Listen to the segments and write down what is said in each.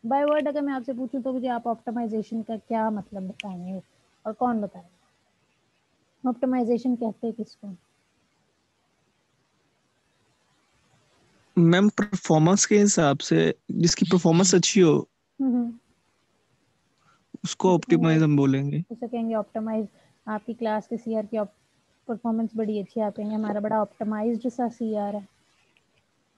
By word अगर मैं आपसे पूछूं तो मुझे आप ऑप्टिमाइजेशन का क्या मतलब बताएंगे और कौन बताएगा? ऑप्टिमाइजेशन कहते हैं किसको? मैम परफॉर्मेंस के हिसाब से, जिसकी परफॉर्मेंस अच्छी हो हम्म। उसको उसे कहेंगे ऑप्टिमाइज हम बोलेंगे। उसे कहेंगे ऑप्टिमाइज। आपकी क्लास के सीआर की परफॉर्मेंस बड़ी अच्छी है, आप कहेंगे हमारा बड़ा ऑप्टिमाइज्ड सा सीआर है।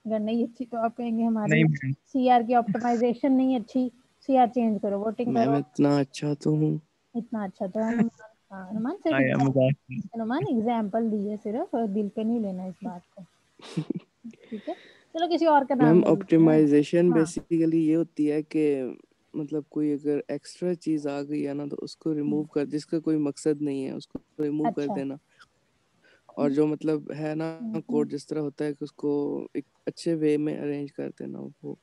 अगर नहीं अच्छी तो आप कहेंगे हमारी नहीं मैम। सीआर की ऑप्टिमाइजेशन नहीं अच्छी, सीआर चेंज करो, वोटिंग मैम करो। इतना अच्छा तो हूँ। इतना अच्छा तो है अनुमान। हाँ अनुमान, सिर्फ हाँ यार मजाक नहीं। अनुमान एग्जाम्पल दिए सिर्फ, और दिल पे नहीं लेना इस बात को। ठीक है, चलो किसी और का नाम मैम ले लेते हैं। ऑप्टिमाइजेशन हाँ। बेसिकली ये होती है कि मतलब कोई अगर एक्स्ट्रा चीज आ गई है ना तो उसको रिमूव कर, जिसका कोई मकसद नहीं है उसको रिमूव कर अच्छा। देना। और जो मतलब है ना, हम्म। कोड जिस तरह होता है कि उसको एक अच्छे वे में अरेंज कर देना वो।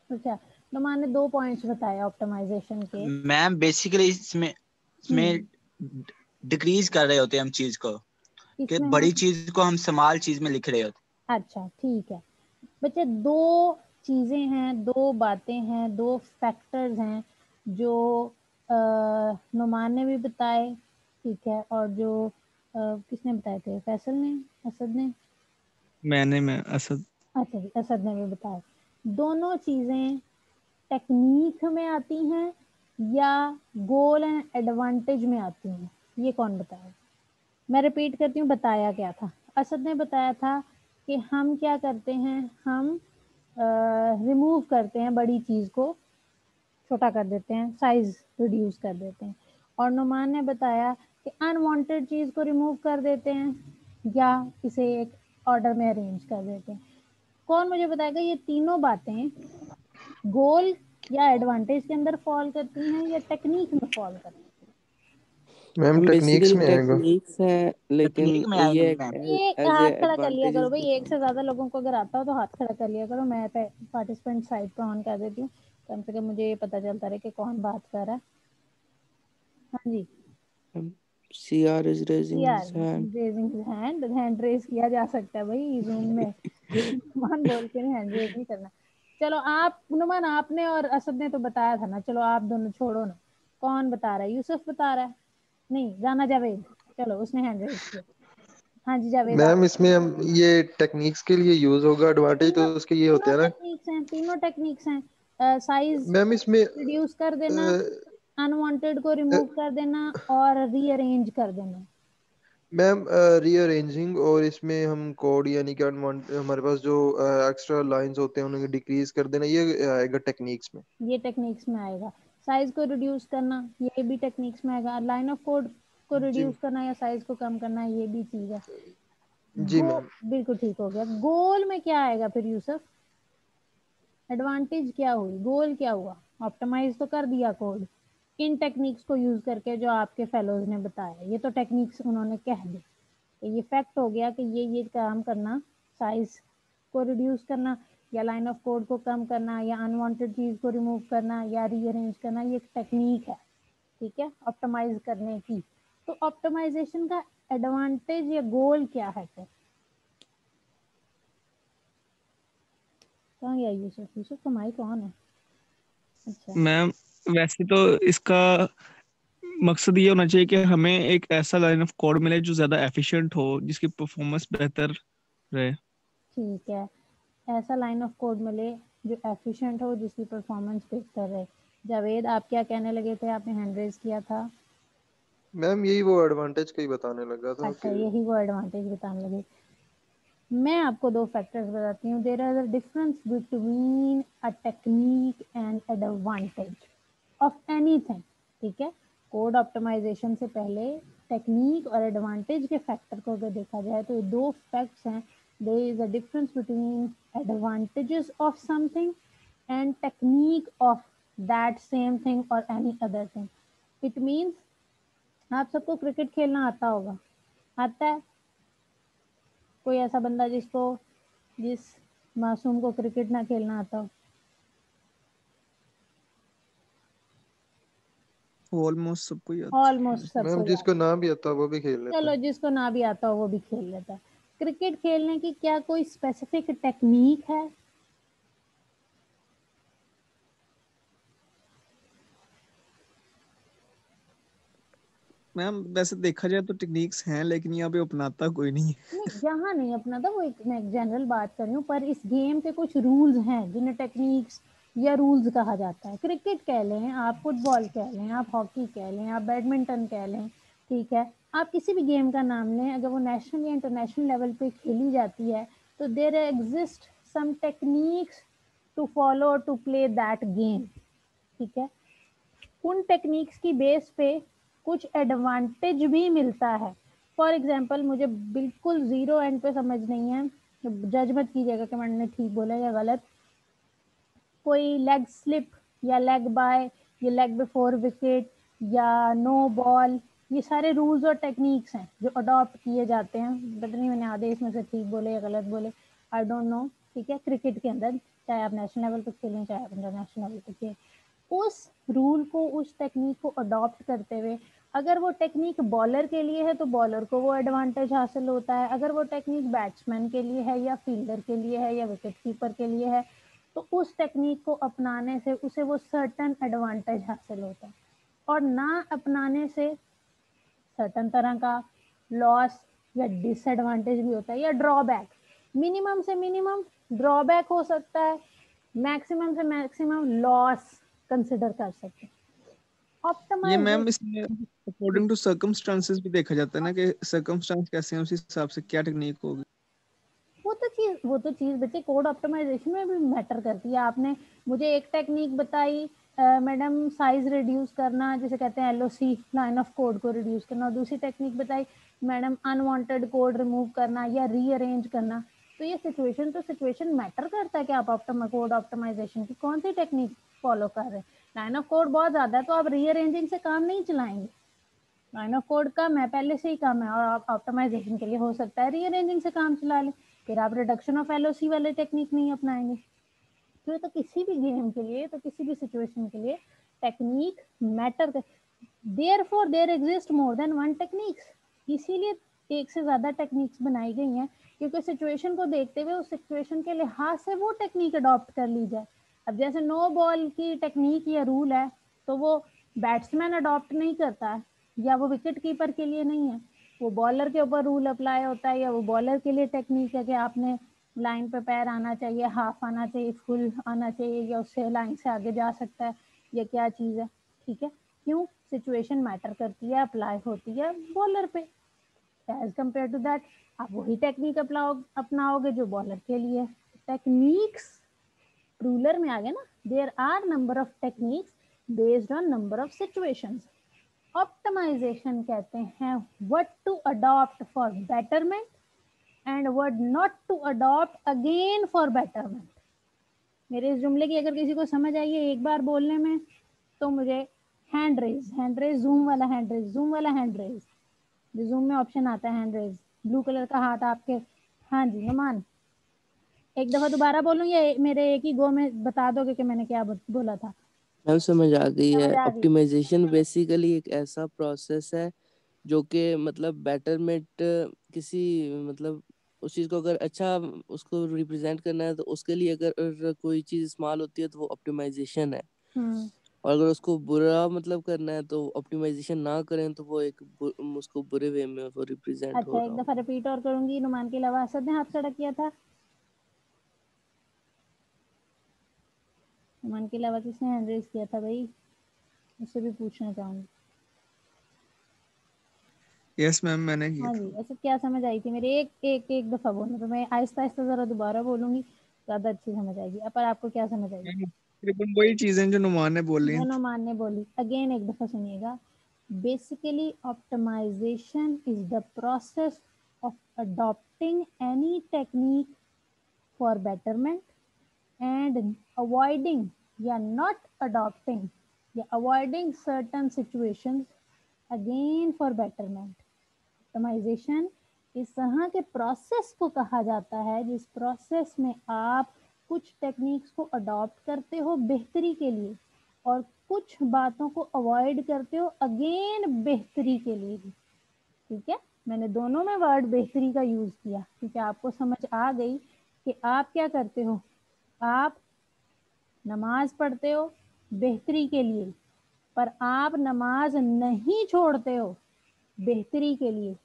अच्छा, तो मैंने 2 पॉइंट्स बताए ऑप्टिमाइजेशन के। मैम बेसिकली इसमें इसमें हम्म। डिक्रीज कर रहे होते हैं हम चीज को, कि इसमें बड़ी हम, चीज को हम स्मॉल चीज में लिख रहे होते अच्छा ठीक है बच्चे, दो चीजें हैं, दो बातें हैं, दो फैक्टर्स हैं जो नुमान ने भी बताए, ठीक है, और जो किसने बताए थे, फैसल ने, असद ने? मैं असद। अच्छा जी, असद ने भी बताया। दोनों चीजें टेक्निक में आती हैं या गोल एंड एडवांटेज में आती हैं, ये कौन बताएगा? मैं रिपीट करती हूँ, बताया क्या था? असद ने बताया था कि हम क्या करते हैं, हम रिमूव करते हैं बड़ी चीज को, छोटा कर देते हैं, साइज रिड्यूस कर देते हैं। और नुमान ने बताया कि अनवांटेड चीज को रिमूव कर देते हैं या इसे एक ऑर्डर में अरेंज कर देते हैं। कौन मुझे बताएगा ये तीनों बातें गोल या एडवांटेज के अंदर फॉल करती हैं या टेक्निक में फॉल करती मैम हम टेक्निक्स बेसिकली में आएगा। टेक्निक्स हैं, लेकिन तकनीक में आएंगे ये मैम। हैं? ये एज ए हाथ खड़ा कर लिया करो एडवांटेजेस भाई, भी एक काम। से ज्यादा लोगों को अगर आता हो तो हाथ खड़ा कर लिया करो। मैं पार्टिसिपेंट साइड पे ऑन कर देती हूँ, कम से कम मुझे ये पता चलता रहे कि कौन बात कर रहा है। हाँ जी। सी आर इज रेजिंग यार, his hand. Raising hand, hand raise किया जा सकता है भाई जूम में, नुमान बोल के हैंड रेज नहीं करना। चलो आप नुमान, आपने और असद ने तो बताया था ना, चलो आप दोनों छोड़ो ना। कौन बता रहा है? यूसुफ बता रहा है? नहीं, राना जावेद। चलो उसने हैंड रेज किया। हाँ जी जावेद, आप। मैम इसमें हम ये टेक्निक्स के लिए यूज होगा, एडवांटेज तो तीनों उसके ये होते तीनों हैं ना। टेक्निक्स हैं, तीनों टेक्निक्स हैं। साइज मैम इसमें रिड्यूस कर देना, अनवांटेड को रिमूव कर देना, और रीअरेंज कर देना। मैम रीअरेंजिंग, और इसमें हम कोड यानी कि हमारे पास जो एक्स्ट्रा लाइंस होते हैं उन्हें डिक्रीज कर देना, ये आएगा टेक्निक्स में। ये टेक्निक्स में आएगा। साइज को रिड्यूस करना, ये भी टेक्निक्स में आएगा। लाइन ऑफ कोड को जी। रिड्यूस करना या साइज को कम करना, ये भी चीज है। जी गो मैम। बिल्कुल ठीक हो गया। गोल में क्या आएगा फिर यूसुफ? एडवांटेज क्या हुई, गोल क्या हुआ? ऑप्टिमाइज तो कर दिया कोड इन टेक्निक्स को यूज करके जो आपके फेलोज ने बताया, ये तो टेक्निक्स उन्होंने कह दी। तो ये फैक्ट हो गया कि ये काम करना, साइज को रिड्यूस करना या लाइन ऑफ कोड को कम करना या अनवांटेड चीज को रिमूव करना या रीअरेंज करना, ये एक टेक्निक है, ठीक है, ऑप्टिमाइज करने की। तो ऑप्टिमाइजेशन का एडवांटेज या गोल क्या है फिर? कहाँ गया यूसुफ? यूसुफ का माइक ऑन है। अच्छा। मैम वैसे तो इसका मकसद ये होना चाहिए कि हमें एक ऐसा लाइन ऑफ कोड मिले जो ज्यादा एफिशिएंट हो, जिसकी परफॉर्मेंस बेहतर रहे। ठीक है, ऐसा लाइन ऑफ कोड मिले जो एफिशिएंट हो, जिसकी परफॉर्मेंस बेहतर है। जावेद, आप क्या कहने लगे थे? आपने हैंड रेज किया था। मैम यही वो एडवांटेज का ही बताने लगा था अच्छा, कि यही वो एडवांटेज बताने लगे। मैं आपको दो फैक्टर्स बताती हूँ। There are the difference between a technique and advantage of anything, ठीक है। कोड ऑप्टिमाइजेशन से पहले टेक्निक और एडवांटेज के फैक्टर को अगर देखा जाए तो ये दो फैक्ट्स हैं। There is a difference between advantages of something and technique of that same thing और any other thing. It means, आप सबको क्रिकेट खेलना आता होगा, आता है? कोई ऐसा बंदा जिस मासूम को क्रिकेट ना खेलना आता हो? ऑलमोस्ट सबको ही आता ऑलमोस्ट सबको मैम यार। जिसको ना भी आता वो भी खेल लेता चलो है। जिसको ना भी आता हो वो भी खेल लेता है। क्रिकेट खेलने की क्या कोई स्पेसिफिक टेक्निक है? मैम वैसे देखा जाए तो टेक्निक्स हैं, लेकिन यहाँ पे अपनाता कोई नहीं है। नहीं, यहाँ नहीं अपना था वो, एक मैं एक जनरल बात कर रही हूँ, पर इस गेम के कुछ रूल्स हैं जिन्हें टेक्निक्स या रूल्स कहा जाता है। क्रिकेट कह लें आप, फुटबॉल कह लें आप, हॉकी कह लें आप, बैडमिंटन कह लें, ठीक है, आप किसी भी गेम का नाम लें, अगर वो नेशनल या इंटरनेशनल लेवल पे खेली जाती है तो there exist some techniques to follow to play that game, ठीक है। उन टेक्निक्स की बेस पे कुछ एडवांटेज भी मिलता है। फॉर एग्जांपल, मुझे बिल्कुल ज़ीरो एंड पे समझ नहीं है, जज मत कीजिएगा कि मैंने ठीक बोला या गलत। कोई लेग स्लिप या लेग बाय या लेग बिफोर विकेट या नो बॉल, ये सारे रूल्स और टेक्निक्स हैं जो अडॉप्ट किए जाते हैं। पता नहीं मैंने आधे इसमें से ठीक बोले या गलत बोले, आई डोंट नो, ठीक है। क्रिकेट के अंदर चाहे आप नेशनल लेवल पे खेलें चाहे आप इंटरनेशनल लेवल पे खेलें, उस रूल को, उस टेक्निक को अडॉप्ट करते हुए, अगर वो टेक्निक बॉलर के लिए है तो बॉलर को वो एडवांटेज हासिल होता है, अगर वो टेक्निक बैट्समैन के लिए है या फील्डर के लिए है या विकेट कीपर के लिए है तो उस टेक्निक को अपनाने से उसे वो सर्टन एडवांटेज हासिल होता है, और ना अपनाने से सर्टन तरह का लॉस या डिसएडवांटेज भी होता है या ड्रॉबैक। मिनिमम से मिनिमम ड्रॉबैक हो सकता है, मैक्सिमम से मैक्सिमम लॉस कंसिडर कर सकते हैं। ये ऑप्टिमाइजेशन, मैम इसमें अकॉर्डिंग टू सर्कमस्टांसेस भी देखा जाता है ना, कि सर्कमस्टांस कैसे हैं उस हिसाब से क्या टेक्निक होगी। वो तो चीज बच्चे कोड ऑप्टिमाइजेशन में भी मैटर करती है। आपने मुझे एक टेक्निक बताई मैडम, साइज रिड्यूस करना, जिसे कहते हैं एलओसी, लाइन ऑफ कोड को रिड्यूस करना, और दूसरी टेक्निक बताई मैडम अनवांटेड कोड रिमूव करना या रीअरेंज करना। तो ये सिचुएशन टू सिचुएशन मैटर करता है कि आप कोड ऑप्टिमाइजेशन की कौन सी टेक्निक फॉलो कर रहे हैं। लाइन ऑफ कोड बहुत ज्यादा है तो आप रीअरेंजिंग से काम नहीं चलाएंगे, लाइन ऑफ कोड कम है, पहले से ही कम है, और आप ऑप्टिमाइजेशन के लिए हो सकता है रीअरेंजिंग से काम चला लें, फिर आप रिडक्शन ऑफ एलओसी वाले टेक्निक नहीं अपनाएंगे। तो ये तो किसी भी गेम के लिए, तो किसी भी सिचुएशन के लिए टेक्निक मैटर कर, therefore there exist more than one techniques, इसीलिए एक से ज्यादा टेक्निक्स बनाई गई हैं, क्योंकि सिचुएशन को देखते हुए उस सिचुएशन के लिहाज से वो टेक्निक अडॉप्ट कर ली जाए। अब जैसे नो बॉल की टेक्निक या रूल है तो वो बैट्समैन अडॉप्ट नहीं करता है या वो विकेट कीपर के लिए नहीं है, वो बॉलर के ऊपर रूल अप्लाई होता है, या वो बॉलर के लिए टेक्निक है कि आपने लाइन पे पैर आना चाहिए, हाफ आना चाहिए, फुल आना चाहिए, या उससे लाइन से आगे जा सकता है, या क्या चीज़ है, ठीक है। क्यों? सिचुएशन मैटर करती है, अप्लाई होती है बॉलर पे, एज कम्पेयर टू दैट आप वही टेक्निक अपनाओगे जो बॉलर के लिए है। टेक्निक्स रूलर में आ गया ना, there are number of techniques based on number of situations. Optimization कहते हैं what to adopt for betterment and what not to adopt again for betterment. मेरे इस जुमले की अगर किसी को समझ आई है एक बार बोलने में तो मुझे हैंड रेज, जूम वाला हैंड रेज, जो जूम में ऑप्शन आता है हैंड रेज, ब्लू कलर का हाथ आपके, हाँ जी नुमान, एक दफा दोबारा बोलूं या मेरे एक ही गो में बता दोगे कि मैंने क्या बोला था? मैम समझ आ गई है। समझ आ गई? ऑप्टिमाइजेशन बेसिकली एक ऐसा प्रोसेस है जो कि मतलब बेटरमेंट किसी मतलब उस चीज को अगर अच्छा उसको रिप्रेजेंट करना है तो उसके लिए अगर कोई चीज इस्तेमाल होती है तो वो ऑप्टिमाइजेशन है। और अगर उसको बुरा मतलब करना है तो ऑप्टिमाइजेशन ना करें तो वो उसको बुरे वे में वो रिप्रेजेंट हो अच्छा, रहा एक हो। दफा रिपीट और करूंगी। नुमान के अलावा असद ने हाथ खड़ा किया था, नुमान के अलावा किसने हैंड रेज किया था भाई? उससे भी पूछना चाहूंगी। यस मैम मैंने किया हाँ था। जी, ऐसे क्या समझ आई थी मेरे? एक दफा बोलना, तो मैं आहिस्ता आहिस्ता जरा दोबारा बोलूंगी, ज्यादा अच्छी समझ आएगी। पर आपको क्या समझ आई? मैम, तकरीबन वही चीजें जो नुमान ने बोली जो हैं। नुमान ने बोली, अगेन एक दफा सुनिएगा। Basically optimization is the process of adopting any technique for betterment and avoiding या not adopting या avoiding certain situations again for betterment। Optimization इस तरह के प्रोसेस को कहा जाता है जिस प्रोसेस में आप कुछ टेक्निक्स को अडॉप्ट करते हो बेहतरी के लिए और कुछ बातों को अवॉइड करते हो अगेन बेहतरी के लिए भी, ठीक है। मैंने दोनों में वर्ड बेहतरी का यूज किया क्योंकि आपको समझ आ गई कि आप क्या करते हो, आप नमाज पढ़ते हो बेहतरी के लिए, पर आप नमाज नहीं छोड़ते हो बेहतरी के लिए।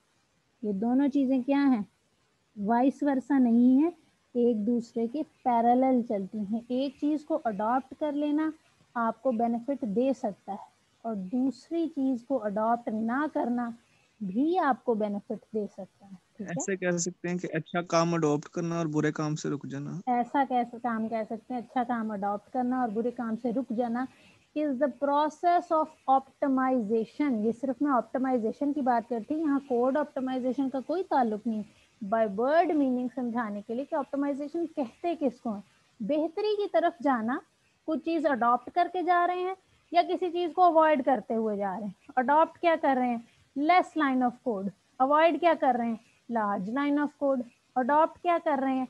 ये दोनों चीजें क्या हैं? वाइस वर्सा नहीं है, एक दूसरे के पैरेलल चलती हैं। एक चीज को अडॉप्ट कर लेना आपको बेनिफिट दे सकता है और दूसरी चीज को अडॉप्ट ना करना भी आपको बेनिफिट दे सकता है। ठीक है, ऐसे कह सकते हैं कि अच्छा काम अडॉप्ट करना और बुरे काम से रुक जाना। ऐसा कैसे काम कह सकते हैं? अच्छा काम अडॉप्ट करना और बुरे काम से रुक जाना is the process of optimization. ये सिर्फ मैं ऑप्टिमाइजेशन की बात करती हूँ, यहाँ कोड ऑप्टिमाइजेशन का कोई ताल्लुक नहीं। बाय वर्ड मीनिंग समझाने के लिए कि ऑप्टिमाइजेशन कहते किसको है। बेहतरी की तरफ जाना, कुछ चीज़ अडॉप्ट करके जा रहे हैं या किसी चीज़ को अवॉइड करते हुए जा रहे हैं। अडॉप्ट क्या कर रहे हैं? Less line of code. Avoid क्या कर रहे हैं? Large line of code. Adopt क्या कर रहे हैं?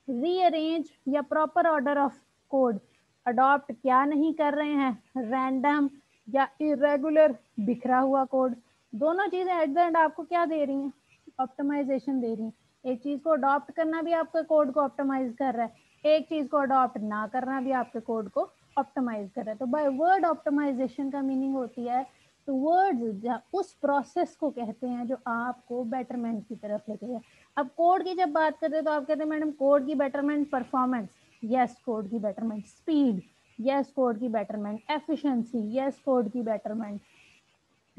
रीअरेंज या proper order of code. Adopt क्या नहीं कर रहे हैं? रैंडम या इरेगुलर बिखरा हुआ कोड। दोनों चीजें एट द एंड आपको क्या दे रही हैं? ऑप्टिमाइजेशन दे रही हैं। एक चीज को अडॉप्ट करना भी आपके कोड को ऑप्टिमाइज कर रहा है, एक चीज को अडॉप्ट ना करना भी आपके कोड को ऑप्टिमाइज कर रहा है। तो बाय वर्ड ऑप्टिमाइजेशन का मीनिंग होती है तो वर्ड्स उस प्रोसेस को कहते हैं जो आपको बेटरमेंट की तरफ लेके जाए। अब कोड की जब बात करते हैं तो आप कहते हैं मैडम कोड की बेटरमेंट परफॉर्मेंस, यस कोड की बेटरमेंट स्पीड, यस कोड की बेटरमेंट एफिशिएंसी, यस कोड की बेटरमेंट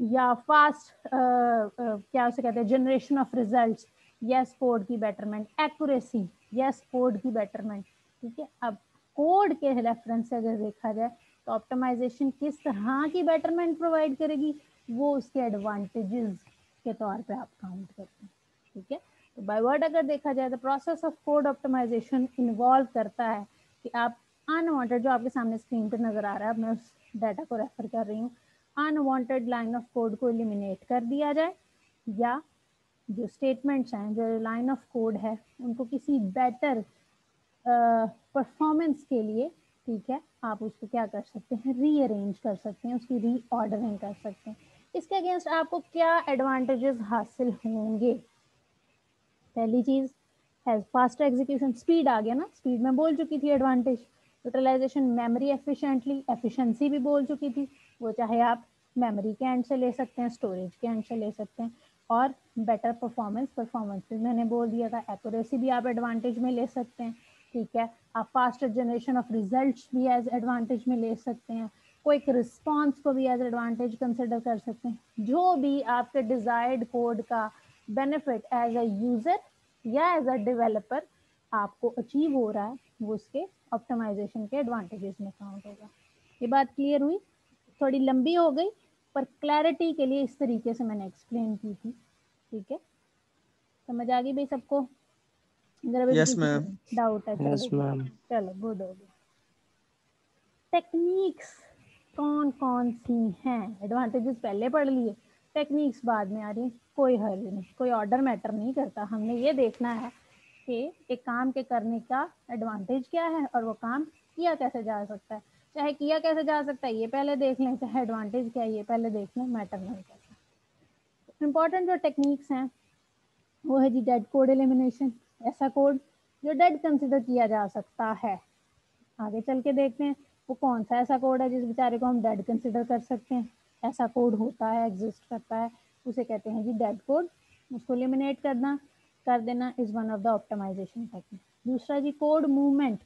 या फास्ट क्या उसे कहते हैं generation of results, yes code की बेटरमेंट एक्यूरेसी, यस कोड की बेटरमेंट। ठीक है, अब कोड के रेफरेंस से अगर देखा जाए तो ऑप्टिमाइजेशन किस तरह की बेटरमेंट प्रोवाइड करेगी वो उसके एडवांटेजेस के तौर पे आप काउंट करते हैं। ठीक है, तो बाय वर्ड अगर देखा जाए तो process of code optimization involve करता है कि आप अनवांटेड, जो आपके सामने स्क्रीन पे नजर आ रहा है, मैं उस डाटा को रेफर कर रही हूँ, अनवांटेड लाइन ऑफ कोड को एलिमिनेट कर दिया जाए या जो स्टेटमेंट्स हैं, जो लाइन ऑफ कोड है, उनको किसी बेटर परफॉर्मेंस के लिए, ठीक है, आप उसको क्या कर सकते हैं? रीअरेंज कर सकते हैं, उसकी रीऑर्डरिंग कर सकते हैं। इसके अगेंस्ट आपको क्या एडवांटेजेस हासिल होंगे? पहली चीज है फास्टर एग्जीक्यूशन, स्पीड आ गया ना, स्पीड में बोल चुकी थी advantage. Utilization memory efficiently, efficiency भी बोल चुकी थी, वो चाहे आप मेमोरी के एंड से ले सकते हैं, स्टोरेज के एंड से ले सकते हैं। और बेटर परफॉर्मेंस, परफॉर्मेंस भी मैंने बोल दिया था, एक्यूरेसी भी आप एडवांटेज में ले सकते हैं। ठीक है, आप फास्टर जनरेशन ऑफ रिजल्ट्स भी एज एडवांटेज में ले सकते हैं, क्विक रिस्पॉन्स को भी एज एडवांटेज कंसिडर कर सकते हैं। जो भी आपके डिजायर्ड कोड का बेनिफिट एज अ यूजर या एज अ डेवलपर आपको अचीव हो रहा है वो उसके ऑप्टिमाइजेशन के एडवांटेजेस में काउंट होगा। ये बात क्लियर हुई? थोड़ी लंबी हो गई पर क्लैरिटी के लिए इस तरीके से मैंने एक्सप्लेन की थी। ठीक है, समझ आ गई भाई सबको? अगर अभी यस किसी मैम। को डाउट है यस चलो मैम। चलो गुड हो गया। टेक्निक्स कौन कौन सी हैं? एडवांटेजेस पहले पढ़ लिए, टेक्निक्स बाद में आ रही। कोई हर्ज नहीं, कोई ऑर्डर मैटर नहीं करता। हमने ये देखना है कि एक काम के करने का एडवांटेज क्या है और वो काम किया कैसे जा सकता है। चाहे किया कैसे जा सकता है ये पहले देख लें, चाहे एडवांटेज क्या है ये पहले देख लें, मैटर नहीं करता। इंपॉर्टेंट जो टेक्निक्स हैं वो है जी डेड कोड एलिमिनेशन, ऐसा कोड जो डेड कंसिडर किया जा सकता है। आगे चल के देखते हैं वो कौन सा ऐसा कोड है जिस बेचारे को हम डेड कंसिडर कर सकते हैं। ऐसा कोड होता है, एग्जिस्ट करता है, उसे कहते हैं जी डेड कोड। उसको एलिमिनेट कर देना is one of the optimisation technique. दूसरा जी code movement.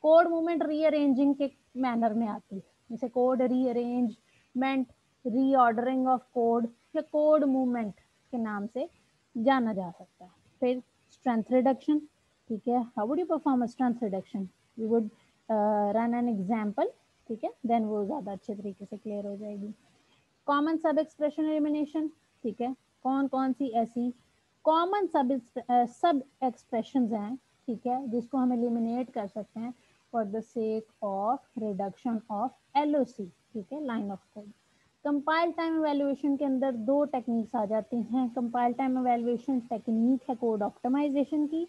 Code movement rearranging के मैनर में आती है, जैसे code rearrangement, reordering of code या कोड मूवमेंट के नाम से जाना जा सकता है। फिर स्ट्रेंथ रिडक्शन। ठीक है, how would you perform a strength reduction? You would run an example. ठीक है, देन वो ज़्यादा अच्छे तरीके से क्लियर हो जाएगी। Common sub expression elimination. ठीक है, कौन कौन सी ऐसी कॉमन सब एक्सप्रेशंस हैं, ठीक है, जिसको हम एलिमिनेट कर सकते हैं for the sake of reduction of LOC. ठीक है, line of code. Compile time evaluation के अंदर दो टेक्निक्स आ जाती हैं। कंपाइल टाइम एवेल्युएशन टेक्निक है कोड ऑप्टिमाइजेशन की,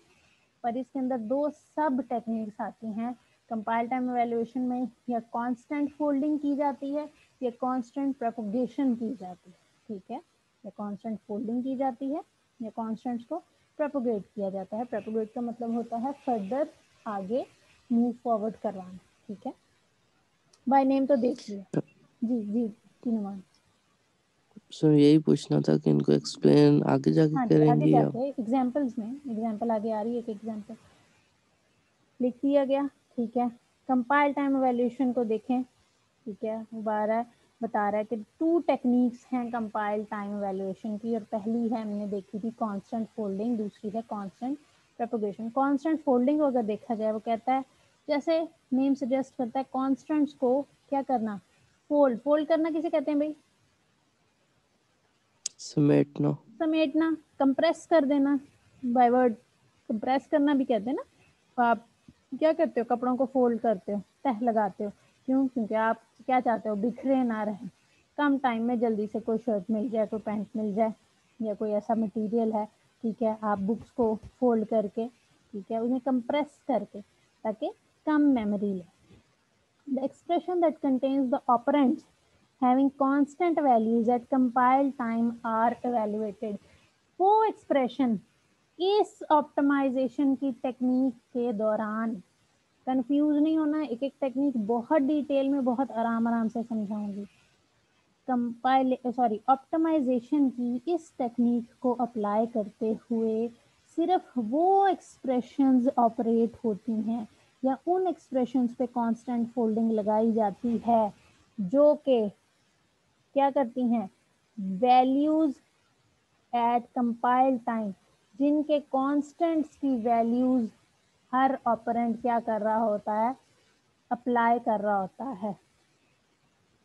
पर इसके अंदर दो सब टेक्निक्स आती हैं। कंपाइल टाइम एवेल्युएशन में या कांस्टेंट फोल्डिंग की जाती है या कांस्टेंट प्रोपगेशन की जाती है। ठीक है, या कांस्टेंट फोल्डिंग की जाती है या कांस्टेंट्स को प्रोपोगेट किया जाता है। प्रोपोगेट का मतलब होता है फर्दर आगे मूव फॉरवर्ड करवाना। ठीक है, बाय नेम तो देख लिया जी जी नुमान। सो यही पूछना था कि इनको एक्सप्लेन आगे जाके हाँ जी, आगे करेंगे या जाके एग्जाम्पल्स में, एग्जाम्पल आगे आ रही है, एक एग्जाम्पल लिख दिया गया। ठीक है, कंपाइल टाइम एवेल्यूशन को देखें। ठीक है, बता रहा है कि 2 टेक्निक्स हैं कंपाइल टाइम एवेल्यूशन की, और पहली है हमने देखी थी कांस्टेंट फोल्डिंग, दूसरी है कांस्टेंट प्रोपगेशन। कांस्टेंट फोल्डिंग को अगर देखा जाए, वो कहता है जैसे नेम सजेस्ट करता है कांस्टेंट्स को क्या करना, फोल्ड करना किसे कहते हैं भाई? समेटना। समेटना, कंप्रेस कर देना, बाय वर्ड कंप्रेस करना भी कहते हैं ना। तो आप क्या करते हो, कपड़ों को फोल्ड करते हो, तह लगाते हो, क्यों? क्योंकि आप क्या चाहते हो, बिखरे ना रहे, कम टाइम में जल्दी से कोई शर्ट मिल जाए, कोई पैंट मिल जाए, या कोई ऐसा मटेरियल है। ठीक है, आप बुक्स को फोल्ड करके, ठीक है, उन्हें कंप्रेस करके, ताकि कम मेमोरी ले। The expression that contains the operands having constant values at compile time are evaluated. वो एक्सप्रेशन इस ऑप्टिमाइजेशन की टेक्निक के दौरान, कंफ्यूज नहीं होना, एक एक टेक्निक बहुत डिटेल में बहुत आराम से समझाऊंगी। ऑप्टिमाइजेशन की इस टेक्निक को अप्लाई करते हुए सिर्फ वो एक्सप्रेशंस ऑपरेट होती हैं या उन एक्सप्रेशंस पे कांस्टेंट फोल्डिंग लगाई जाती है जो कि क्या करती हैं, वैल्यूज एट कंपाइल टाइम, जिनके कांस्टेंट्स की वैल्यूज हर ऑपरेंड क्या कर रहा होता है, अप्लाई कर रहा होता है।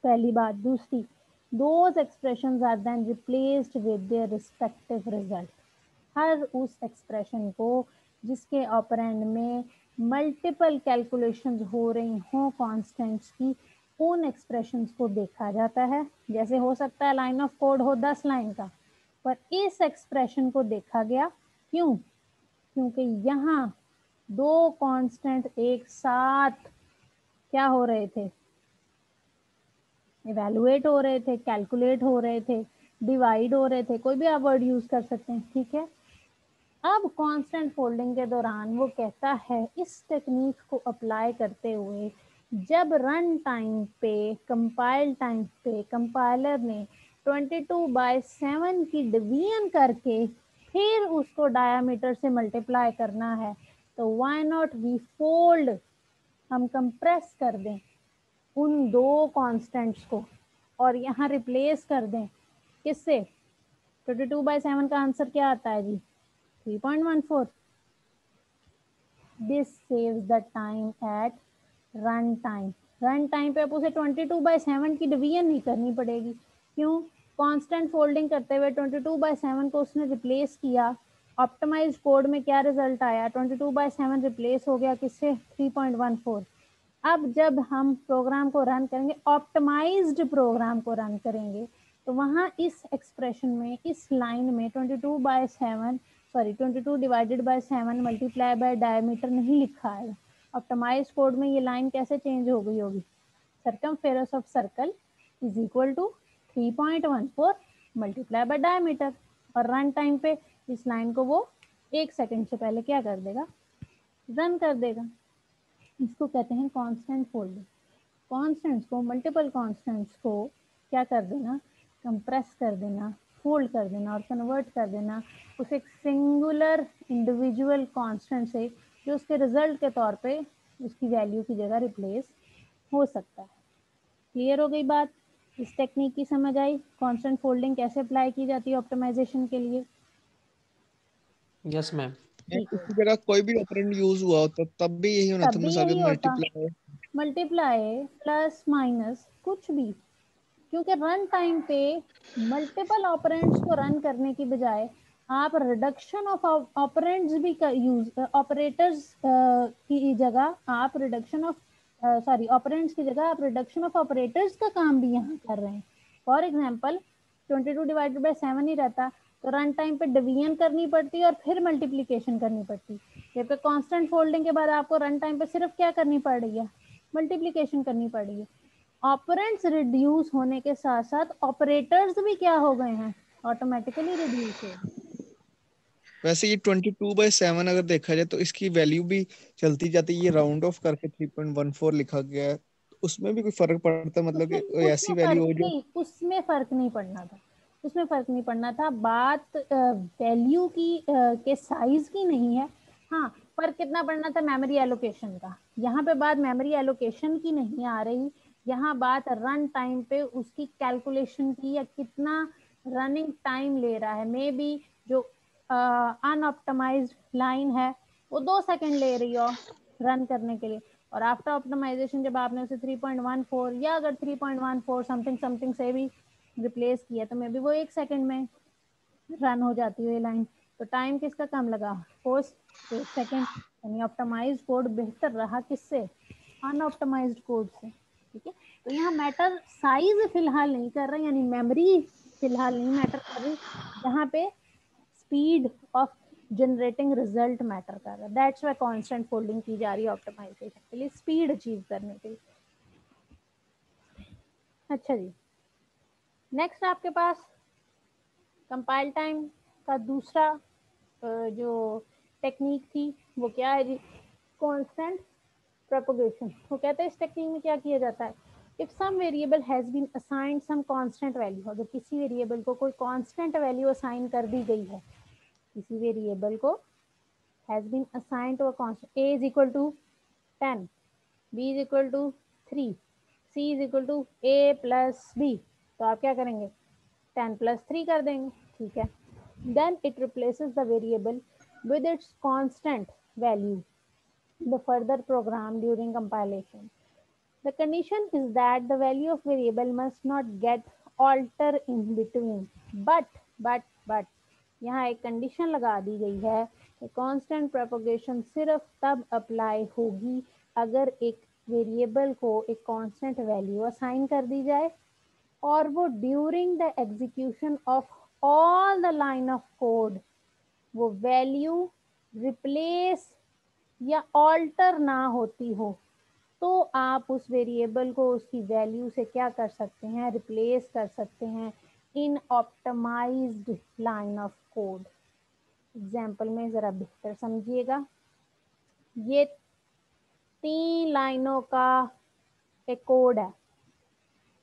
पहली बात। दूसरी, those expressions are then replaced with their respective result. हर उस एक्सप्रेशन को जिसके ऑपरेंड में मल्टीपल कैलकुलेशंस हो रही हों कांस्टेंट्स की, उन एक्सप्रेशंस को देखा जाता है। जैसे हो सकता है लाइन ऑफ कोड हो 10 लाइन का, पर इस एक्सप्रेशन को देखा गया, क्यों? क्योंकि यहाँ 2 कांस्टेंट एक साथ क्या हो रहे थे, इवेलुएट हो रहे थे, कैलकुलेट हो रहे थे, डिवाइड हो रहे थे, कोई भी आप वर्ड यूज कर सकते हैं। ठीक है, अब कांस्टेंट फोल्डिंग के दौरान वो कहता है इस टेक्निक को अप्लाई करते हुए जब रन टाइम पे, कंपाइल टाइम पे कंपाइलर ने 22/7 की डिवीजन करके फिर उसको डायामीटर से मल्टीप्लाई करना है, तो व्हाई नॉट वी फोल्ड, हम कंप्रेस कर दें उन 2 कांस्टेंट्स को और यहाँ रिप्लेस कर दें किससे? 22/7 का आंसर क्या आता है जी? 3.14। This saves the time at run time. Run time पे अब उसे 22/7 की डिवीजन नहीं करनी पड़ेगी। क्यों? कांस्टेंट फोल्डिंग करते हुए 22/7 को उसने रिप्लेस किया। ऑप्टिमाइज्ड कोड में क्या रिजल्ट आया? 22/7 रिप्लेस हो गया किससे? 3.14। अब जब हम प्रोग्राम को रन करेंगे, ऑप्टिमाइज्ड प्रोग्राम को रन करेंगे, तो वहाँ इस एक्सप्रेशन में, इस लाइन में 22 divided by 7 multiply by diameter नहीं लिखा है। ऑप्टिमाइज्ड कोड में ये लाइन कैसे चेंज हो गई होगी? Circumference of circle is equal to 3.14 multiply by diameter, और रन टाइम पे इस लाइन को वो 1 सेकंड से पहले क्या कर देगा? रन कर देगा। इसको कहते हैं कांस्टेंट फोल्डिंग। कांस्टेंट्स को, मल्टीपल कांस्टेंट्स को क्या कर देना? कंप्रेस कर देना, फोल्ड कर देना और कन्वर्ट कर देना उस एक सिंगुलर इंडिविजुअल कांस्टेंट से जो उसके रिजल्ट के तौर पे उसकी वैल्यू की जगह रिप्लेस हो सकता है। क्लियर हो गई बात? इस टेक्निक की समझ आई? कांस्टेंट फोल्डिंग कैसे अप्लाई की जाती है ऑप्टिमाइजेशन के लिए? Yes ma'am. इसकी जगह कोई भी ऑपरेंड यूज हुआ होता तब भी यही होना तब था, भी मिसाल के यही होता, मल्टीप्लाई मल्टीप्लाई प्लस माइनस कुछ भी, क्योंकि रन टाइम पे मल्टीपल ऑपरेंड्स को रन करने की बजाय आप रिडक्शन ऑफ ऑपरेंड्स भी का यूज, ऑपरेटर्स की जगह आप रिडक्शन ऑफ ऑपरेंड्स की जगह आप रिडक्शन ऑफ ऑपरेटर्स का काम भी यहाँ कर रहे हैं। फॉर एग्जांपल 22/7 ही रहता तो रन टाइम पे डिवीजन करनी पड़ती और फिर मल्टीप्लिकेशन करनी पड़ती, जबकि कांस्टेंट फोल्डिंग के बाद आपको रन टाइम पे सिर्फ क्या करनी पड़ रही है? मल्टीप्लिकेशन करनी पड़ रही है। ऑपरेंड्स रिड्यूस होने के साथ साथ ऑपरेटर्स भी क्या हो गए हैं? ऑटोमेटिकली रिड्यूस हो गए। वैसे ये 22/7 अगर देखा जाए तो इसकी वैल्यू भी चलती जाती है, ये राउंड ऑफ करके 3.14 लिखा गया है, उसमें भी कोई फर्क पड़ता है? मतलब कि उसमें ऐसी वैल्यू हो जो उसमें फर्क नहीं पड़ना था। उसमें फ़र्क नहीं पड़ना था। बात वैल्यू की के साइज की नहीं है। हाँ, फ़र्क कितना पड़ना था मेमोरी एलोकेशन का। यहाँ पे बात मेमोरी एलोकेशन की नहीं आ रही, यहाँ बात रन टाइम पे उसकी कैलकुलेशन की, या कितना रनिंग टाइम ले रहा है। मे बी जो अनऑप्टिमाइज्ड लाइन है वो 2 सेकंड ले रही हो रन करने के लिए, और आफ्टर ऑप्टिमाइजेशन जब आपने उसे 3.14 या अगर 3.14 समथिंग समथिंग से भी रिप्लेस किया तो मे बी वो 1 सेकंड में रन हो जाती है लाइन। तो टाइम किसका कम लगा? Course 1 second. यानी ऑप्टिमाइज्ड कोड बेहतर रहा किससे? अनऑप्टिमाइज्ड कोड से। ठीक है, तो यहाँ मैटर साइज फिलहाल नहीं कर रहा, यानी मेमोरी फिलहाल नहीं मैटर कर रही, यहाँ पे speed of generating result matter कर रहा है। दैट्स व्हाई कांस्टेंट फोल्डिंग की जा रही है ऑप्टिमाइजेशन के लिए, स्पीड अचीव करने के लिए। अच्छा जी, नेक्स्ट आपके पास कंपाइल टाइम का दूसरा जो टेक्निक थी वो क्या है जी? Constant propagation. वो कहते हैं इस टेक्निक में क्या किया जाता है, if some variable has been assigned some constant value, अगर किसी वेरिएबल को कोई कांस्टेंट वैल्यू असाइन कर दी गई है, किसी वेरिएबल को has been assigned to a constant, a is equal to 10, b is equal to 3, c is equal to a plus b, तो आप क्या करेंगे? 10 plus 3 कर देंगे। ठीक है, then it replaces the variable with its constant value in the further program during compilation. The condition is that the value of variable must not get altered in between. But यहाँ एक condition लगा दी गई है कि constant propagation सिर्फ तब apply होगी अगर एक वेरिएबल को एक कांस्टेंट वैल्यू असाइन कर दी जाए और वो during the execution of all the line of code वो वैल्यू रिप्लेस या ऑल्टर ना होती हो, तो आप उस वेरिएबल को उसकी वैल्यू से क्या कर सकते हैं? रिप्लेस कर सकते हैं in optimised line of code. Example में ज़रा बेहतर समझिएगा, ये 3 लाइनों का एक कोड है।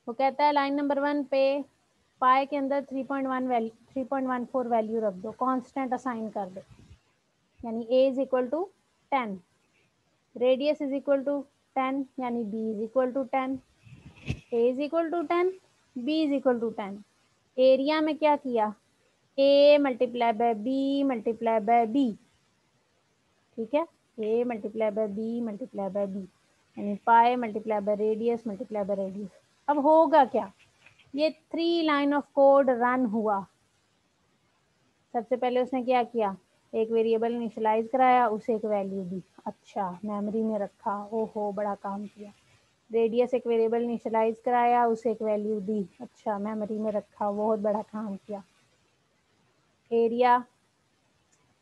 वो कहता है लाइन नंबर 1 पे पाई के अंदर 3.14 वैल्यू रख दो, कांस्टेंट असाइन कर दो, यानी a is equal to 10, radius is equal to 10, यानी b is equal to 10, a is equal to 10, b is equal to 10। Area में क्या किया? a multiply by b multiply by b। ठीक है, a multiply by b multiply by b, यानी pi multiply by radius multiply by radius. अब होगा क्या? ये 3 लाइन ऑफ कोड रन हुआ। सबसे पहले उसने क्या किया? एक वेरिएबल इनिशियलाइज कराया, उसे एक वैल्यू दी, अच्छा मेमोरी में रखा, ओहो बड़ा काम किया। रेडियस एक वेरिएबल इनिशियलाइज कराया, उसे एक वैल्यू दी, अच्छा मेमोरी में रखा, बहुत बड़ा काम किया। एरिया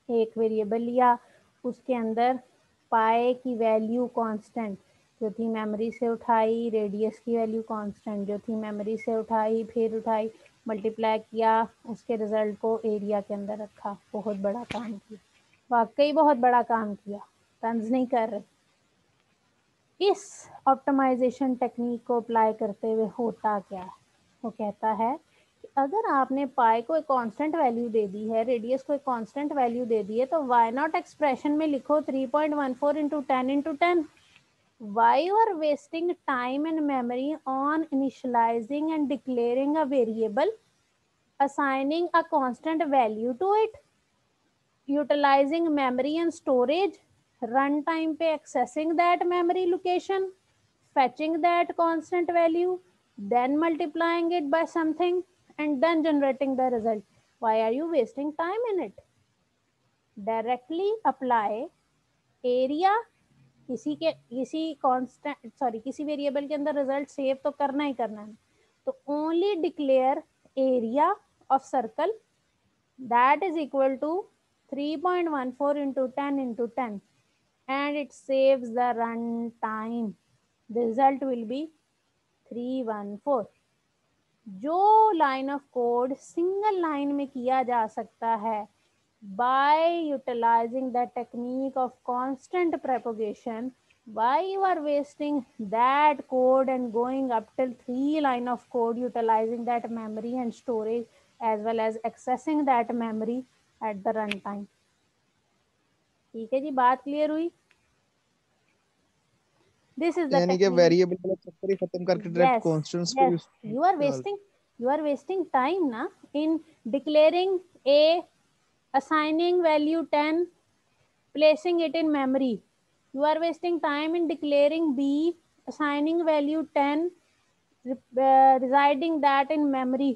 एक वेरिएबल लिया, उसके अंदर पाए की वैल्यू कांस्टेंट जो थी मेमोरी से उठाई, रेडियस की वैल्यू कांस्टेंट जो थी मेमोरी से उठाई, फिर उठाई, मल्टीप्लाई किया, उसके रिजल्ट को एरिया के अंदर रखा। बहुत बड़ा काम किया, वाकई बहुत बड़ा काम किया, तंज नहीं कर रहे। इस ऑप्टिमाइजेशन टेक्निक को अप्लाई करते हुए होता क्या है? वो कहता है कि अगर आपने पाई को एक कांस्टेंट वैल्यू दे दी है, रेडियस को एक कांस्टेंट वैल्यू दे दी है, तो वाई नॉट एक्सप्रेशन में लिखो 3.14 into 10 into 10। Why you are wasting time and memory on initializing and declaring a variable, assigning a constant value to it, utilizing memory and storage, runtime पे accessing that memory location, fetching that constant value, then multiplying it by something and then generating the result? Why are you wasting time in it? Directly apply area, किसी variable के अंदर result save तो करना ही करना है, तो only declare area of circle that is equal to 3.14 into 10 into 10 and it saves the run time. The result will be 314। जो line of code single line में किया जा सकता है by utilizing the technique of constant propagation, why you are wasting that code and going up till 3 line of code utilizing that memory and storage as well as accessing that memory at the run time. ठीक है जी, बात clear हुई? This is the यानी कि technique. Variable वाला चक्कर ही खत्म करके डायरेक्ट Yes, कांस्टेंट्स को yes. You are wasting time na in declaring A, assigning value 10, placing it in memory. You are wasting time in declaring B, assigning value 10, residing that in memory.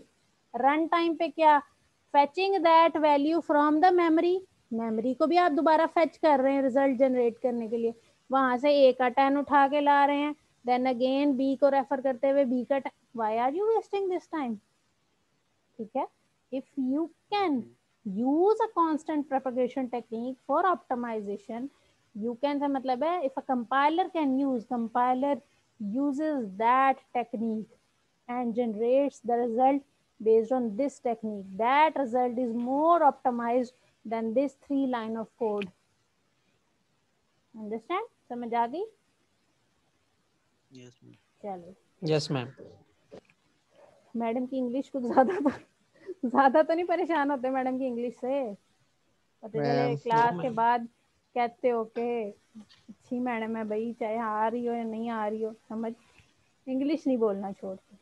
Run time पे क्या? Fetching that value from the memory. Memory को भी आप दोबारा fetch कर रहे हैं result generate करने के लिए, वहां से ए का 10 उठा के ला रहे हैं, देन अगेन बी को रेफर करते हुए बी का 10. Why are you wasting this time? ठीक है, if you can use a constant propagation technique for optimization, you can say मतलब है if a compiler can use, compiler uses that technique and generates the result based on this technique, that result is more optimized than this 3 line of code. Understand? समझ आ गई? Yes, ma'am. चलो, yes ma'am. Madam की English कुछ ज्यादा तो नहीं परेशान होते मैडम की इंग्लिश से? पता चले मैम क्लास के बाद कहते हो कि अच्छी मैडम है भाई, चाहे आ रही हो या नहीं आ रही हो, समझ इंग्लिश नहीं बोलना छोड़ के।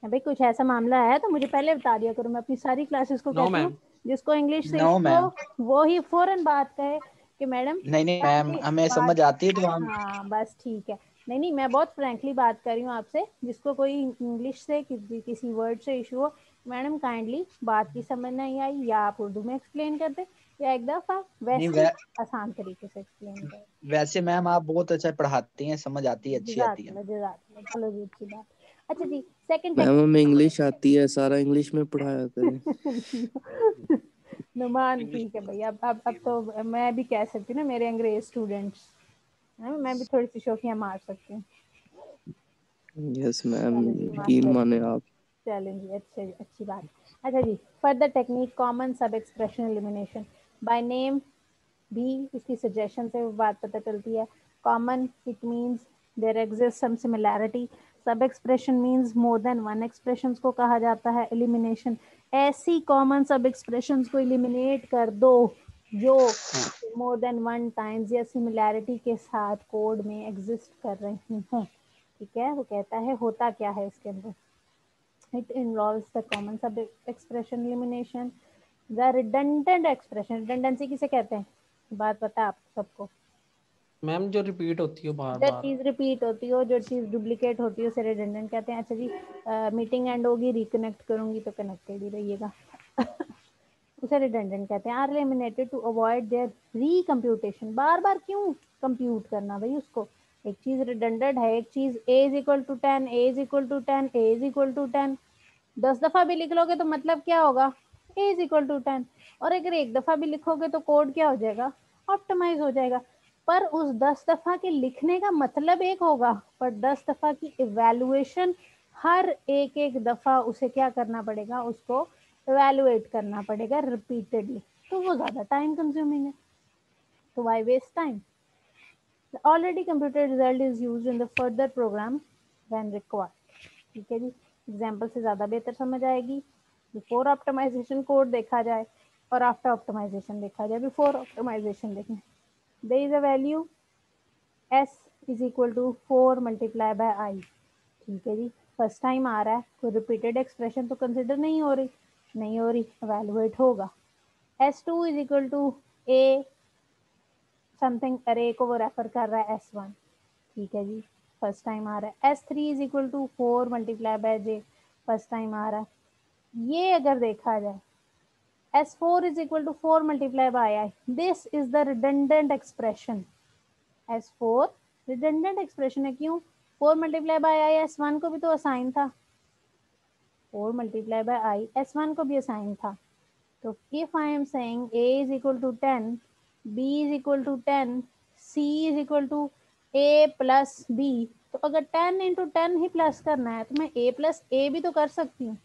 भाई कुछ ऐसा मामला है तो मुझे पहले बता दिया करो, मैं अपनी सारी क्लासेस को नो कहती हूँ मैम। जिसको इंग्लिश से No, इशू ma'am. हो वो ही फौरन बात कहे कि मैडम नहीं मैम, हमें बात, समझ आती है तो हम हाँ बस ठीक है। नहीं मैं बहुत फ्रैंकली बात कर रही हूँ आपसे, जिसको कोई इंग्लिश से किसी वर्ड से इशू हो, मैडम काइंडली बात की समझ नहीं आई या आप उर्दू में एक्सप्लेन कर दे या एक दफा नहीं वैसे आसान तरीके से एक्सप्लेन कर। वैसे मैम आप बहुत अच्छा पढ़ाती हैं, समझ आती है, अच्छी आती है। जज़ाकल्लाह, चलो जी अच्छी बात। अच्छा जी, सेकंड मैम हमें इंग्लिश आती है, सारा इंग्लिश में पढ़ाया करें। नुमान ठीक है भाई, अब तो मैं भी कह सकती हूँ ना मेरे अंग्रेज स्टूडेंट्स, मैं भी थोड़ी सी शोखियाँ मार सकती हूँ। यस मैम, चलो जी यकीन माने आप। चलें जी, अच्छी बात। अच्छा जी, further technique common sub expression elimination by name भी इसकी सजेशन से बात पता चलती है। Common it means there exist some similarity, sub expression means more than one expressions को कहा जाता है। एलिमिनेशन ऐसी कॉमन सब एक्सप्रेशंस को एलिमिनेट कर दो जो मोर देन वन टाइम्स या सिमिलैरिटी के साथ कोड में एग्जिस्ट कर रही हों। ठीक है, वो कहता है होता क्या है इसके अंदर। It involves the common sub expression elimination, the redundant expression. redundancy किसे कहते हैं, बात पता है आप सबको? मैम जो रिपीट होती हो बार जो बार। चीज रिपीट होती हो, जो चीज डुप्लीकेट होती है उसे रिडंडेंट कहते हैं। अच्छा जी, मीटिंग एंड होगी, रिकनेक्ट करूंगी तो कनेक्टेड ही रहिएगा। उसे रिडंडेंट कहते हैं। Are eliminated to avoid their recomputation, बार बार क्यों कंप्यूट करना भाई उसको। एक चीज रिडंडेंट है, एक चीज a is equal to 10, a is equal to 10, a is equal to 10, 10 दफा भी लिख लोगे तो मतलब क्या होगा, a इज इक्वल टू 10। और अगर एक दफा भी लिखोगे तो कोड क्या हो जाएगा, ऑप्टिमाइज हो जाएगा। पर उस 10 दफा के लिखने का मतलब एक होगा, पर 10 दफा की इवैल्यूएशन, हर एक दफा उसे क्या करना पड़ेगा, उसको इवैल्यूएट करना पड़ेगा रिपीटेडली, तो वो ज्यादा टाइम कंज्यूमिंग है। तो why waste time? The already computed result is used in the further program when required. ठीक है जी, एग्जाम्पल से ज़्यादा बेहतर समझ आएगी। बिफोर ऑप्टिमाइजेशन कोड देखा जाए और आफ्टर ऑप्टिमाइजेशन देखा जाए। बिफोर ऑप्टिमाइजेशन देखें, there is a value s is equal to 4 multiply by i। ठीक है जी, फर्स्ट टाइम आ रहा है, कोई रिपीटेड एक्सप्रेशन तो कंसिडर नहीं हो रही, एवेलुएट होगा। s2 is equal to a something, array को वो रेफर कर रहा है s1। ठीक है जी, फर्स्ट टाइम आ रहा है। s3 is equal to 4 multiply by j, first time आ रहा है। ये अगर देखा जाए s4 is equal to 4 multiply by i, this is the redundant expression. s4 redundant expression है, क्यों? 4 मल्टीप्लाई बाय i s1 को भी तो असाइन था, 4 मल्टीप्लाई बाय i s1 को भी असाइन था। तो if I am saying a is equal to 10, b is equal to 10, c is equal to a plus b, तो अगर 10 इंटू 10 ही प्लस करना है तो मैं a प्लस a भी तो कर सकती हूँ,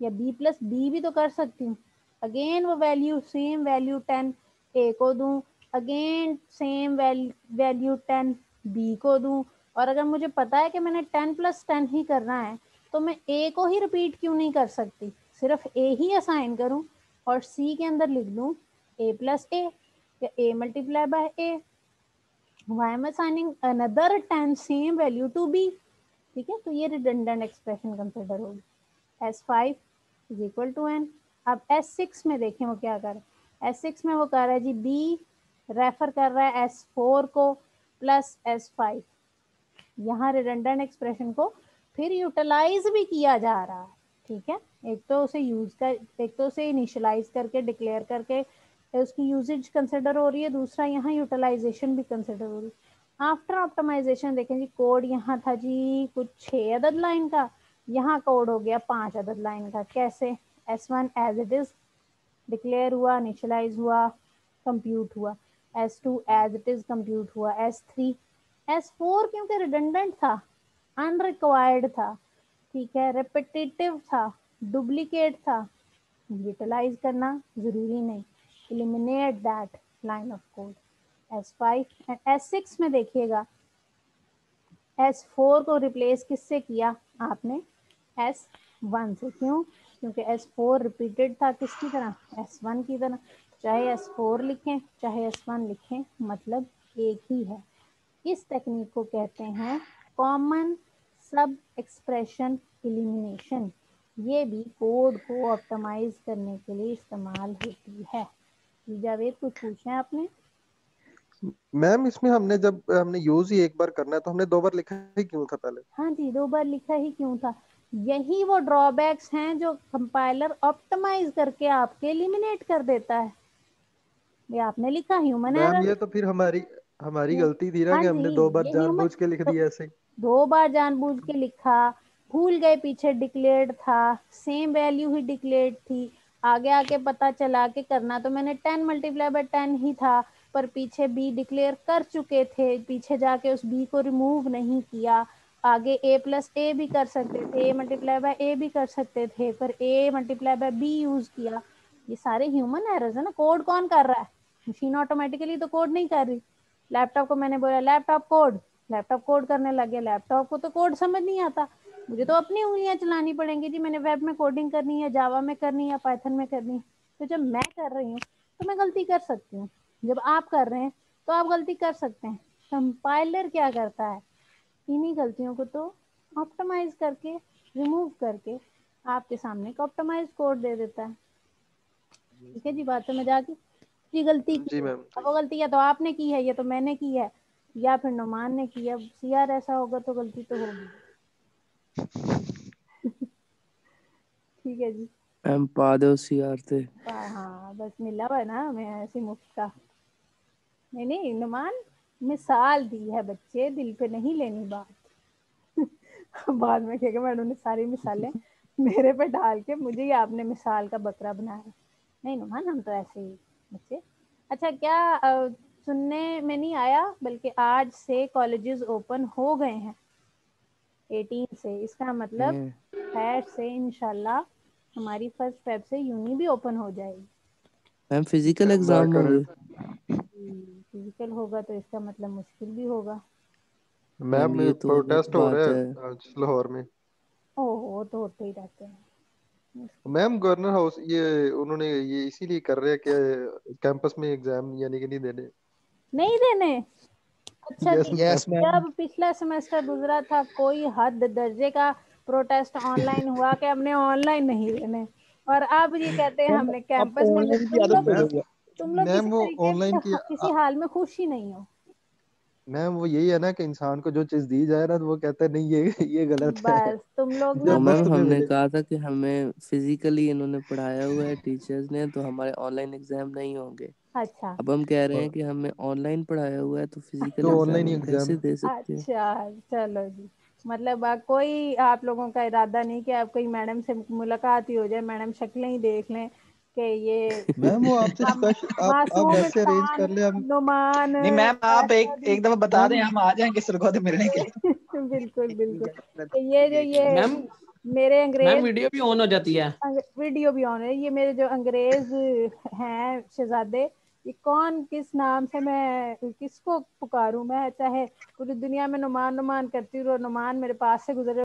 या b प्लस b भी तो कर सकती हूँ। अगेन वो वैल्यू, सेम वैल्यू 10 a को दूँ, अगेन सेम वैल्यू 10 b को दूँ, और अगर मुझे पता है कि मैंने 10 प्लस 10 ही करना है तो मैं ए को ही रिपीट क्यों नहीं कर सकती, सिर्फ ए ही असाइन करूं और सी के अंदर लिख दूं ए प्लस ए या A multiply by A. Why am I assigning another 10 same value to b? ठीक है, तो ये रिडंडेंट एक्सप्रेशन कंसिडर होगी. S5 is equal to n. अब S6 में देखें वो क्या कर रहा है. S6 में वो कर रहा है जी b रेफर कर रहा है S4 को प्लस S5. यहाँ रिडंडेंट एक्सप्रेशन को फिर यूटिलाइज भी किया जा रहा है. ठीक है, एक तो उसे इनिशियलाइज करके डिक्लेयर करके उसकी यूजेज कंसिडर हो रही है, दूसरा यहाँ यूटिलाइजेशन भी कंसिडर हो रही है. आफ्टर ऑप्टिमाइजेशन देखें जी, कोड यहाँ था जी कुछ 6 अदद लाइन का, यहाँ कोड हो गया 5 अदद लाइन का. कैसे? S1 as it is declare हुआ, इनिशियलाइज हुआ, कंप्यूट हुआ. S2 as it is compute हुआ. S3 S4 क्योंकि रिडंडेंट था, अनरिक्वायर्ड था, ठीक है, रिपीटेटिव था, डुप्लीकेट था, यूटिलाइज करना जरूरी नहीं, eliminate that line of code. S5 and S6 में देखिएगा S4 को रिप्लेस किससे किया आपने? S1 से. क्यों? क्योंकि S4 रिपीटेड था किसकी तरह? S1 की तरह. चाहे S4 लिखें चाहे S1 लिखें, मतलब एक ही है. इस टेक्निक को कहते हैं कॉमन सब एक्सप्रेशन एलिमिनेशन. ये भी कोड को ऑप्टिमाइज करने के लिए इस्तेमाल होती है. जावेद कुछ पूछे आपने? मैम इसमें हमने यूज ही एक बार करना है तो हमने 2 बार लिखा ही क्यों था पहले? हाँ जी, 2 बार लिखा ही क्यों था? यही वो ड्रॉबैक्स हैं जो कंपाइलर ऑप्टिमाइज करके आपके एलिमिनेट कर देता है. ये आपने लिखा ह्यूमन मैम एरर. ये तो फिर हमारी गलती थी ना हाँ कि जी, हमने 2 बार ये ह्यूमन, जानबूझ के लिख तो दिया ऐसे ही. 2 बार जानबूझ के लिखा, भूल गए पीछे डिक्लेयर्ड था, सेम वैल्यू ही डिक्लेयर्ड थी, आगे आके पता चला कि करना तो मैंने 10 मल्टीप्लाई बाय 10 ही था, पर पीछे बी डिक्लेयर कर चुके थे, पीछे जाके उस बी को रिमूव नहीं किया, आगे ए प्लस ए भी कर सकते थे, ए मल्टीप्लाई बाय ए भी कर सकते थे, पर ए मल्टीप्लाई बाय बी यूज किया. ये सारे ह्यूमन एरर्स है ना. कोड कौन कर रहा है? मशीन ऑटोमेटिकली तो कोड नहीं कर रही. लैपटॉप को मैंने बोला लैपटॉप कोड, लैपटॉप कोड करने लग गया. लैपटॉप को तो कोड समझ नहीं आता, मुझे तो अपनी उंगलियां चलानी पड़ेंगी जी. मैंने वेब में कोडिंग करनी है, जावा में करनी है या पाइथन में करनी है. तो जब मैं कर रही हूँ तो मैं गलती कर सकती हूँ, जब आप कर रहे हैं तो आप गलती कर सकते हैं. कंपाइलर क्या करता है? इन्हीं गलतियों को तो ऑप्टिमाइज करके, रिमूव करके आपके सामने एक ऑप्टिमाइज कोड दे देता है. ठीक है जी, बात समझ आ गई. ये गलती की जी है, मैम. अब वो गलती या तो आपने की है या तो मैंने की है या फिर नुमान ने की है. अब सीआर ऐसा होगा तो गलती तो होगी. ठीक है जी. मैम पा दो CR थे. हाँ बस मिला हुआ है ना हमें ऐसी मुफ्त का. नहीं नहीं नुमान, मिसाल दी है बच्चे, दिल पे नहीं लेनी बात. बाद में कहेगा मैडम ने सारी मिसालें मेरे पे डाल के मुझे ही आपने मिसाल का बकरा बनाया. नहीं नुमान, हम तो ऐसे ही बच्चे. अच्छा, क्या सुनने में नहीं आया, बल्कि आज से कॉलेजेस ओपन हो गए हैं 18 से. इसका मतलब खैर से इंशाल्लाह हमारी 1 फेब से यूनी भी ओपन हो जाएगी. मैम फिजिकल अल्लाह एग्जाम करे. होंगे. फिजिकल होगा तो इसका मतलब मुश्किल भी होगा. मैम मैम ये तो अलग प्रोटेस्ट हो रहे बात है. हैं आज लाहौर में. ओहो, तो होते ही रहते हैं. मैम गवर्नर हाउस ये उन्होंने ये इसीलिए कर रहे हैं कि कैंपस में एग्जाम यानी कि नहीं देने. नहीं देने. अच्छा यस जी, मैम. Yes ma'am. जब पिछला सेमेस्टर गुजरा था कोई हद दर्जे का प्रोटेस्ट ऑनलाइन हुआ कि हमने ऑनलाइन नहीं देने, और अब ये कहते हैं मैम हमने अब कैंपस तो में ऑनलाइन की तुम आदत लोग हो मैम गई है. तुम लोग मैम किसी वो तरीके ऑनलाइन की से किसी हाल में खुश ही नहीं हो. मैम वो यही है ना कि इंसान को जो चीज दी जाए ना तो वो कहता है नहीं ये गलत है. बस तुम लोग जो और ना मैम मुफ्त में हमने मिले. कहा था कि हमें फिजिकली इन्होंने पढ़ाया हुआ है टीचर्स ने, तो हमारे ऑनलाइन एग्जाम नहीं होंगे. अच्छा अब हम कह रहे हैं कि हमें ऑनलाइन पढ़ाया हुआ है तो फिजिकल तो एग्जाम ऑनलाइन ही हम एग्जाम. कैसे दे सकते हैं. अच्छा, चलो जी. मतलब कोई आप लोगों का इरादा नहीं कि आप कोई मैडम से मुलाकात ही हो जाए, मैडम शक्लें ही देख लें कि ये मैम वो आपसे हम स्पेशल आप मासूम वैसे अरेंज इंसान कर ले हम. नुमान नहीं मैम, आप एक असद. एक दफा बता दें, मैम हम आ जाएंगे सुरखों मिलने के लिए. बिल्कुल बिल्कुल. तो ये जो ये मैम मेरे मैम अंग्रेज वीडियो भी ऑन हो जाती है. वीडियो भी ऑन है. ये मेरे जो अंग्रेज हैं शहजादे, ये कौन किस नाम से मैं किसको पुकारूं? मैं चाहे पूरी दुनिया में नुमान नुमान करती हूँ और नुमान मेरे पास से गुजरे